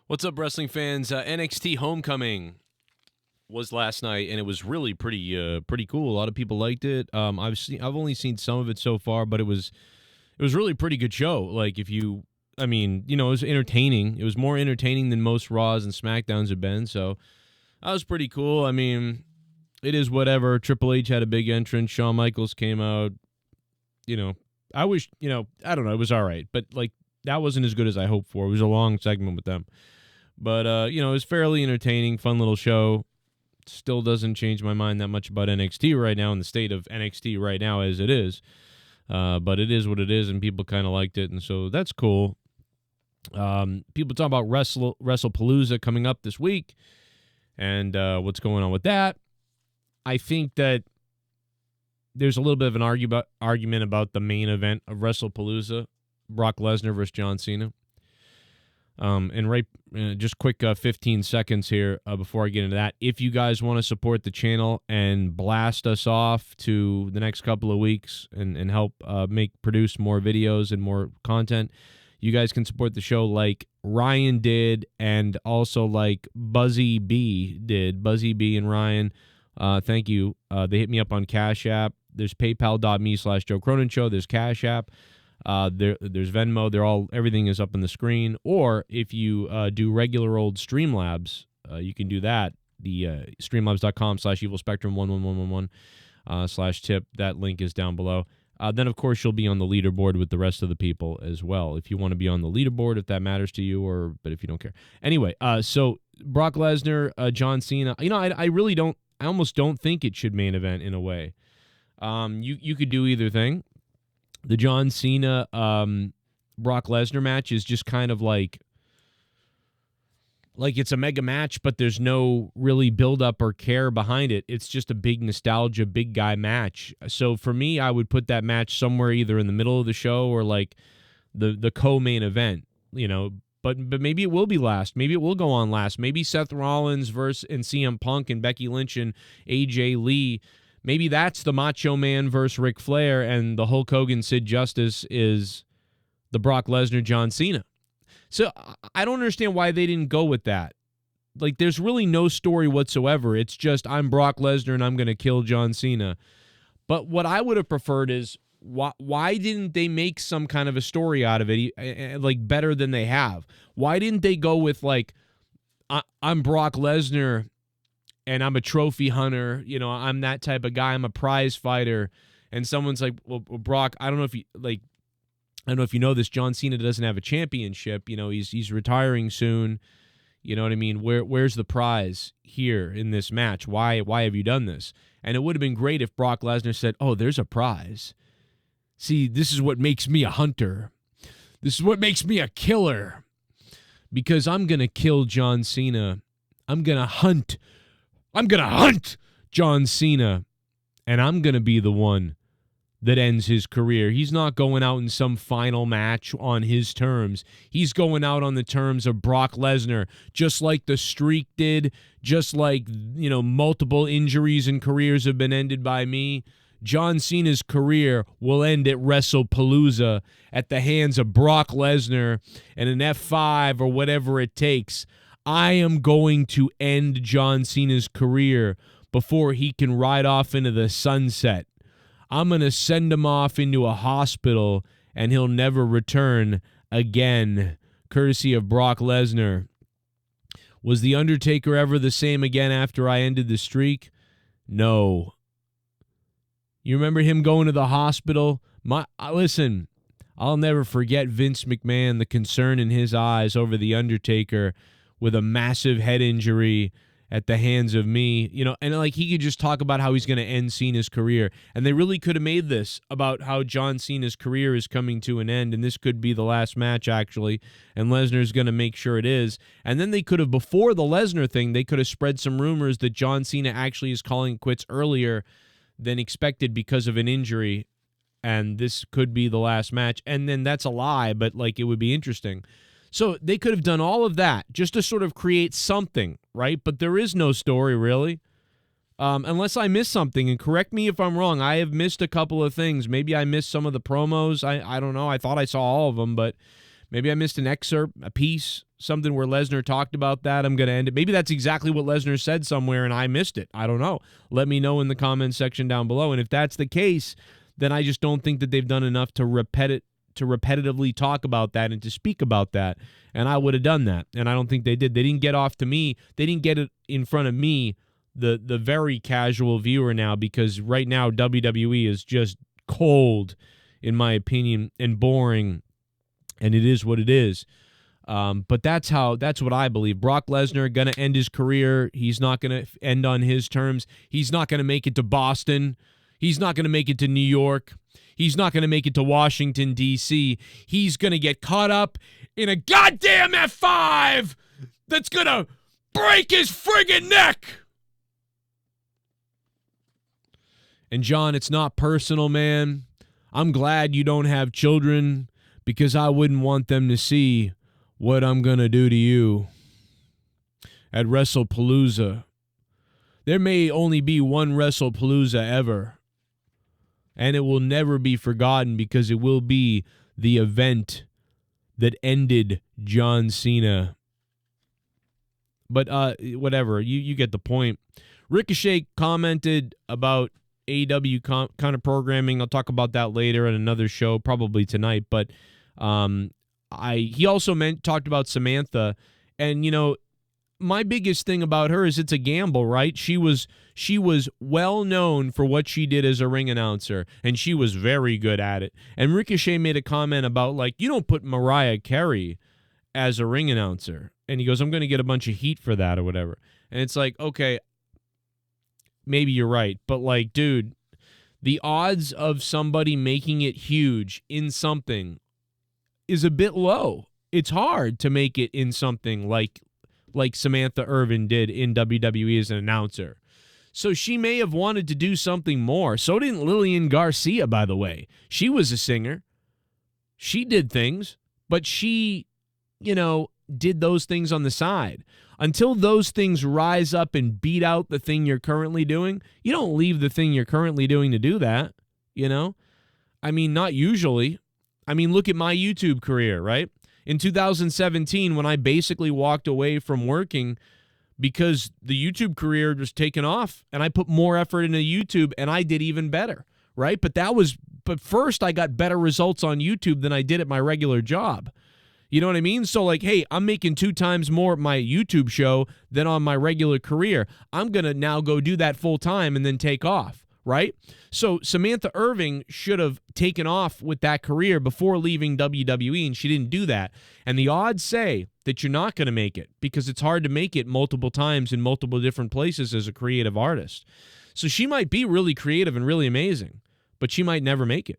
What's up, wrestling fans? NXT Homecoming was last night, and it was really pretty cool. A lot of people liked it. I've only seen some of it so far, but it was really a pretty good show. Like it was entertaining. It was more entertaining than most Raws and SmackDowns have been. So that was pretty cool. I mean, it is whatever. Triple H had a big entrance. Shawn Michaels came out. I wish. I don't know. It was all right, but like that wasn't as good as I hoped for. It was a long segment with them. But, it was fairly entertaining, fun little show. Still doesn't change my mind that much about NXT right now and the state of NXT right now as it is. But it is what it is, and people kind of liked it, and so that's cool. People talk about Wrestlepalooza coming up this week and what's going on with that. I think that there's a little bit of an argument about the main event of Wrestlepalooza, Brock Lesnar versus John Cena. Just quick 15 seconds here before I get into that. If you guys want to support the channel and blast us off to the next couple of weeks and help produce more videos and more content, you guys can support the show like Ryan did and also like Buzzy B did. Buzzy B and Ryan, thank you. They hit me up on Cash App. There's paypal.me/Joe Cronin Show. There's Cash App. There's Venmo. Everything is up on the screen. Or if you do regular old Streamlabs, you can do that. The streamlabs.com/evilspectrum11111/tip. That link is down below. Then, of course, you'll be on the leaderboard with the rest of the people as well. If you want to be on the leaderboard, if that matters to you, but if you don't care. Anyway, so Brock Lesnar, John Cena. I really don't. I almost don't think it should main event in a way. You could do either thing. The John Cena Brock Lesnar match is just kind of like it's a mega match, but there's no really build-up or care behind it. It's just a big nostalgia, big guy match. So for me, I would put that match somewhere either in the middle of the show or like the co-main event, But maybe it will be last. Maybe it will go on last. Maybe Seth Rollins and CM Punk and Becky Lynch and AJ Lee. Maybe that's the Macho Man versus Ric Flair, and the Hulk Hogan Sid Justice is the Brock Lesnar John Cena. So I don't understand why they didn't go with that. Like, there's really no story whatsoever. It's just, I'm Brock Lesnar and I'm going to kill John Cena. But what I would have preferred is, why didn't they make some kind of a story out of it, like better than they have? Why didn't they go with, like, I'm Brock Lesnar and I'm a trophy hunter, I'm that type of guy, I'm a prize fighter, and someone's like, well, Brock, I don't know if you know this, John Cena doesn't have a championship, he's retiring soon, you know what I mean? Where's the prize here in this match? Why have you done this? And it would have been great if Brock Lesnar said, oh, there's a prize. See, this is what makes me a hunter. This is what makes me a killer. Because I'm going to kill John Cena. I'm going to hunt John Cena, and I'm going to be the one that ends his career. He's not going out in some final match on his terms. He's going out on the terms of Brock Lesnar, just like the streak did, just like, multiple injuries and careers have been ended by me. John Cena's career will end at Wrestlepalooza at the hands of Brock Lesnar and an F5 or whatever it takes. I am going to end John Cena's career before he can ride off into the sunset. I'm going to send him off into a hospital, and he'll never return again, courtesy of Brock Lesnar. Was The Undertaker ever the same again after I ended the streak? No. You remember him going to the hospital? Listen, I'll never forget Vince McMahon, the concern in his eyes over The Undertaker with a massive head injury at the hands of me, and like he could just talk about how he's going to end Cena's career. And they really could have made this about how John Cena's career is coming to an end, and this could be the last match, actually, and Lesnar's going to make sure it is. And then they could have, before the Lesnar thing, they could have spread some rumors that John Cena actually is calling quits earlier than expected because of an injury, and this could be the last match. And then that's a lie, but like it would be interesting. So they could have done all of that just to sort of create something, right? But there is no story, really. Unless I missed something, and correct me if I'm wrong. I have missed a couple of things. Maybe I missed some of the promos. I don't know. I thought I saw all of them, but Maybe I missed an excerpt, a piece, something where Lesnar talked about that. I'm going to end it. Maybe that's exactly what Lesnar said somewhere and I missed it. I don't know. Let me know in the comments section down below. And if that's the case, then I just don't think that they've done enough to repetitively talk about that and to speak about that. And I would have done that. And I don't think they did. They didn't get off to me. They didn't get it in front of me, the very casual viewer now, because right now WWE is just cold, in my opinion, and boring. And it is what it is. But that's what I believe. Brock Lesnar going to end his career. He's not going to end on his terms. He's not going to make it to Boston. He's not going to make it to New York. He's not going to make it to Washington, D.C. He's going to get caught up in a goddamn F5 that's going to break his friggin' neck. And John, it's not personal, man. I'm glad you don't have children, because I wouldn't want them to see what I'm going to do to you at Wrestlepalooza. There may only be one Wrestlepalooza ever, and it will never be forgotten, because it will be the event that ended John Cena. But whatever, you get the point. Ricochet commented about AEW kind of programming. I'll talk about that later in another show, probably tonight. But he also talked about Samantha, and my biggest thing about her is it's a gamble, right? She was well known for what she did as a ring announcer, and she was very good at it. And Ricochet made a comment about, like, you don't put Mariah Carey as a ring announcer. And he goes, I'm going to get a bunch of heat for that or whatever. And it's like, okay, maybe you're right. But, like, dude, the odds of somebody making it huge in something is a bit low. It's hard to make it in something like Samantha Irvin did in WWE as an announcer. So she may have wanted to do something more. So didn't Lillian Garcia, by the way. She was a singer. She did things, but she, did those things on the side. Until those things rise up and beat out the thing you're currently doing, you don't leave the thing you're currently doing to do that, I mean, not usually. I mean, look at my YouTube career, right? In 2017, when I basically walked away from working because the YouTube career was taking off, and I put more effort into YouTube, and I did even better, right? But first I got better results on YouTube than I did at my regular job. You know what I mean? So, like, hey, I'm making 2 times more at my YouTube show than on my regular career. I'm going to now go do that full time and then take off, right? So Samantha Irvin should have taken off with that career before leaving WWE, and she didn't do that. And the odds say that you're not going to make it, because it's hard to make it multiple times in multiple different places as a creative artist. So she might be really creative and really amazing, but she might never make it.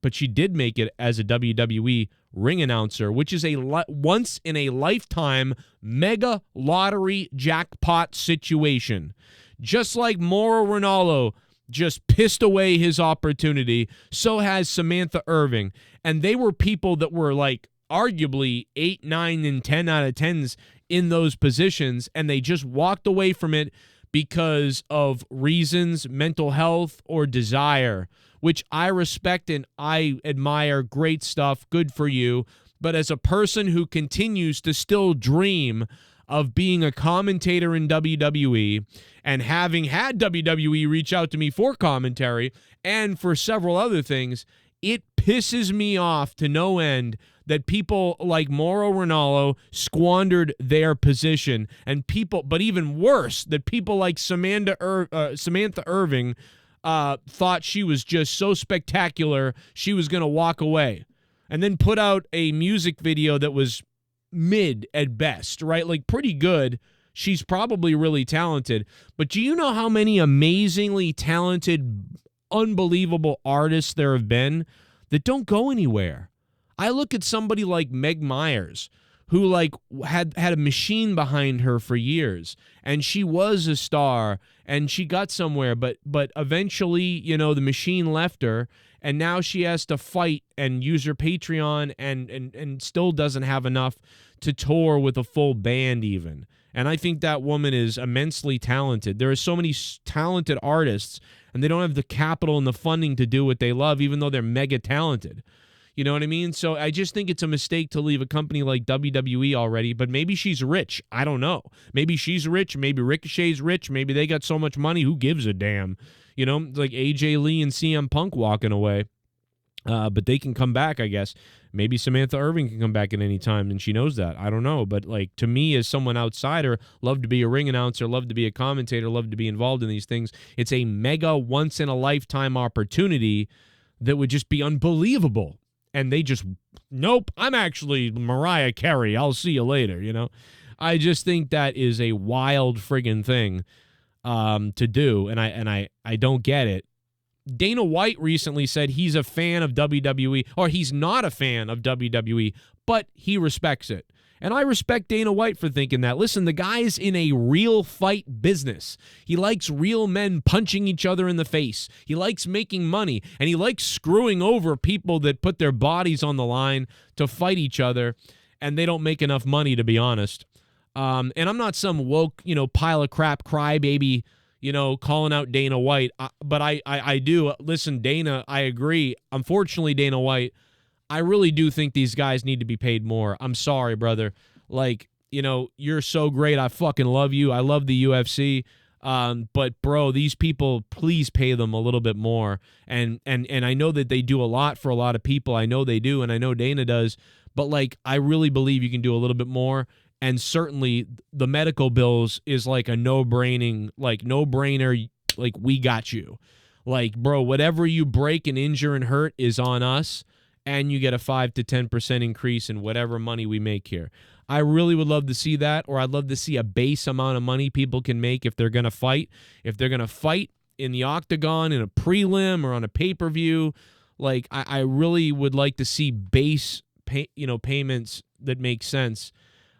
But she did make it as a WWE ring announcer, which is a once-in-a-lifetime mega lottery jackpot situation. Just like Mauro Ranallo just pissed away his opportunity, so has Samantha Irvin. And they were people that were, like, arguably 8, 9, and 10 out of 10s in those positions, and they just walked away from it because of reasons, mental health, or desire, which I respect and I admire. Great stuff. Good for you. But as a person who continues to still dream of being a commentator in WWE, and having had WWE reach out to me for commentary and for several other things, it pisses me off to no end that people like Mauro Ranallo squandered their position, and but even worse, that people like Samantha Irvin thought she was just so spectacular she was going to walk away, and then put out a music video that was mid at best, right? Like, pretty good. She's probably really talented, but do you know how many amazingly talented, unbelievable artists there have been that don't go anywhere? I look at somebody like Meg Myers, who, like, had a machine behind her for years, and she was a star, and she got somewhere, but eventually, the machine left her, and now she has to fight and use her Patreon, and still doesn't have enough to tour with a full band even. And I think that woman is immensely talented. There are so many talented artists, and they don't have the capital and the funding to do what they love, even though they're mega talented. You know what I mean? So I just think it's a mistake to leave a company like WWE already, but maybe she's rich. I don't know. Maybe she's rich. Maybe Ricochet's rich. Maybe they got so much money. Who gives a damn? You know, like AJ Lee and CM Punk walking away. But they can come back, I guess. Maybe Samantha Irvin can come back at any time, and she knows that. I don't know. But, like, to me, as someone outsider, love to be a ring announcer, love to be a commentator, love to be involved in these things. It's a mega once-in-a-lifetime opportunity that would just be unbelievable. And they just, nope, I'm actually Mariah Carey. I'll see you later, you know. I just think that is a wild friggin' thing to do, and I don't get it. Dana White recently said he's a fan of WWE, or he's not a fan of WWE, but he respects it. And I respect Dana White for thinking that. Listen, the guy's in a real fight business. He likes real men punching each other in the face. He likes making money, and he likes screwing over people that put their bodies on the line to fight each other, and they don't make enough money, to be honest. And I'm not some woke, pile of crap crybaby, calling out Dana White. But I do. Listen, Dana, I agree. Unfortunately, Dana White, I really do think these guys need to be paid more. I'm sorry, brother. Like, you're so great. I fucking love you. I love the UFC. But, bro, these people, please pay them a little bit more. And I know that they do a lot for a lot of people. I know they do, and I know Dana does. But, like, I really believe you can do a little bit more. And certainly the medical bills is like a no-brainer, like, we got you. Like, bro, whatever you break and injure and hurt is on us, and you get a 5 to 10% increase in whatever money we make here. I really would love to see that, or I'd love to see a base amount of money people can make if they're going to fight. If they're going to fight in the octagon, in a prelim, or on a pay-per-view, like, I really would like to see base payments that make sense.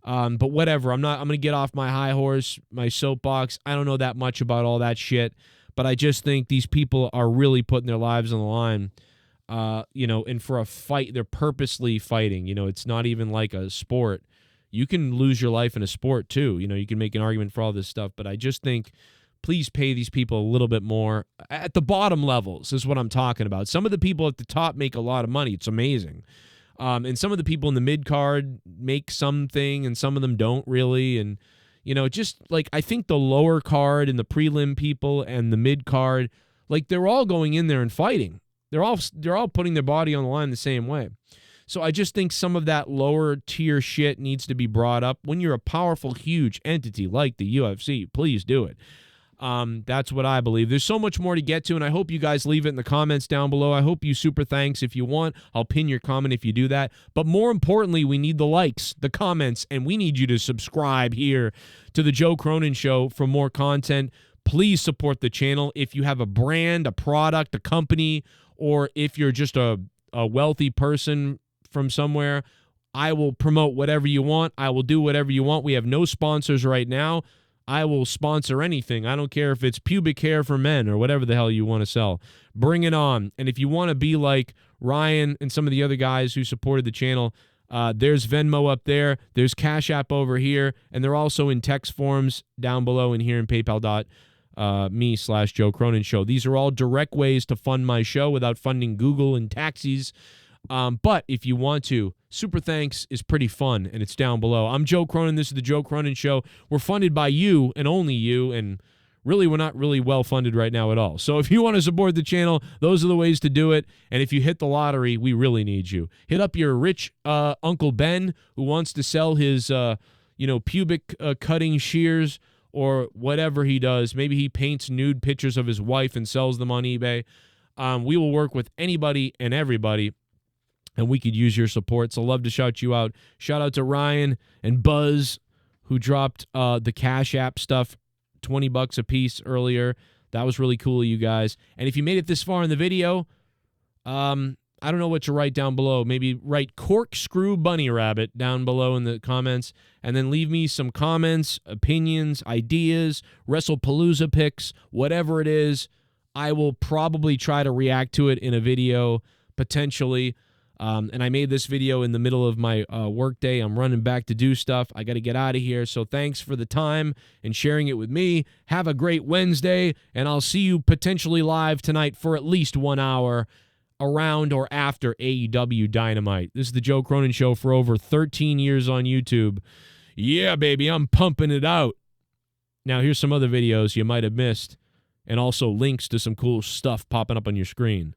But whatever, I'm going to get off my high horse, my soapbox. I don't know that much about all that shit, but I just think these people are really putting their lives on the line, and for a fight, they're purposely fighting. It's not even like a sport. You can lose your life in a sport too. You can make an argument for all this stuff, but I just think please pay these people a little bit more at the bottom levels is what I'm talking about. Some of the people at the top make a lot of money. It's amazing. And some of the people in the mid-card make something, and some of them don't really. And, just like I think the lower card and the prelim people and the mid-card, like they're all going in there and fighting. They're all putting their body on the line the same way. So I just think some of that lower tier shit needs to be brought up. When you're a powerful, huge entity like the UFC, please do it. That's what I believe. There's so much more to get to, and I hope you guys leave it in the comments down below. I hope you super thanks if you want. I'll pin your comment if you do that. But more importantly, we need the likes, the comments, and we need you to subscribe here to the Joe Cronin Show for more content. Please support the channel. If you have a brand, a product, a company, or if you're just a wealthy person from somewhere, I will promote whatever you want. I will do whatever you want. We have no sponsors right now. I will sponsor anything. I don't care if it's pubic hair for men or whatever the hell you want to sell. Bring it on. And if you want to be like Ryan and some of the other guys who supported the channel, there's Venmo up there. There's Cash App over here. And they're also in text forms down below and here in PayPal.me/Joe Cronin Show. These are all direct ways to fund my show without funding Google and taxis. But if you want to, super thanks is pretty fun, and it's down below. I'm Joe Cronin. This is the Joe Cronin Show. We're funded by you and only you, and really we're not really well funded right now at all. So if you want to support the channel, those are the ways to do it. And if you hit the lottery, we really need you. Hit up your rich Uncle Ben who wants to sell his pubic cutting shears or whatever he does. Maybe he paints nude pictures of his wife and sells them on eBay. We will work with anybody and everybody, and we could use your support. So love to shout you out. Shout out to Ryan and Buzz who dropped the Cash App stuff, $20 a piece earlier. That was really cool of you guys. And if you made it this far in the video, I don't know what to write down below. Maybe write corkscrew bunny rabbit down below in the comments, and then leave me some comments, opinions, ideas, Wrestlepalooza picks, whatever it is. I will probably try to react to it in a video, potentially. And I made this video in the middle of my workday. I'm running back to do stuff. I got to get out of here. So thanks for the time and sharing it with me. Have a great Wednesday, and I'll see you potentially live tonight for at least 1 hour. around or after AEW Dynamite. This is the Joe Cronin Show for over 13 years on YouTube. Yeah, baby, I'm pumping it out. Now, here's some other videos you might have missed, and also links to some cool stuff popping up on your screen.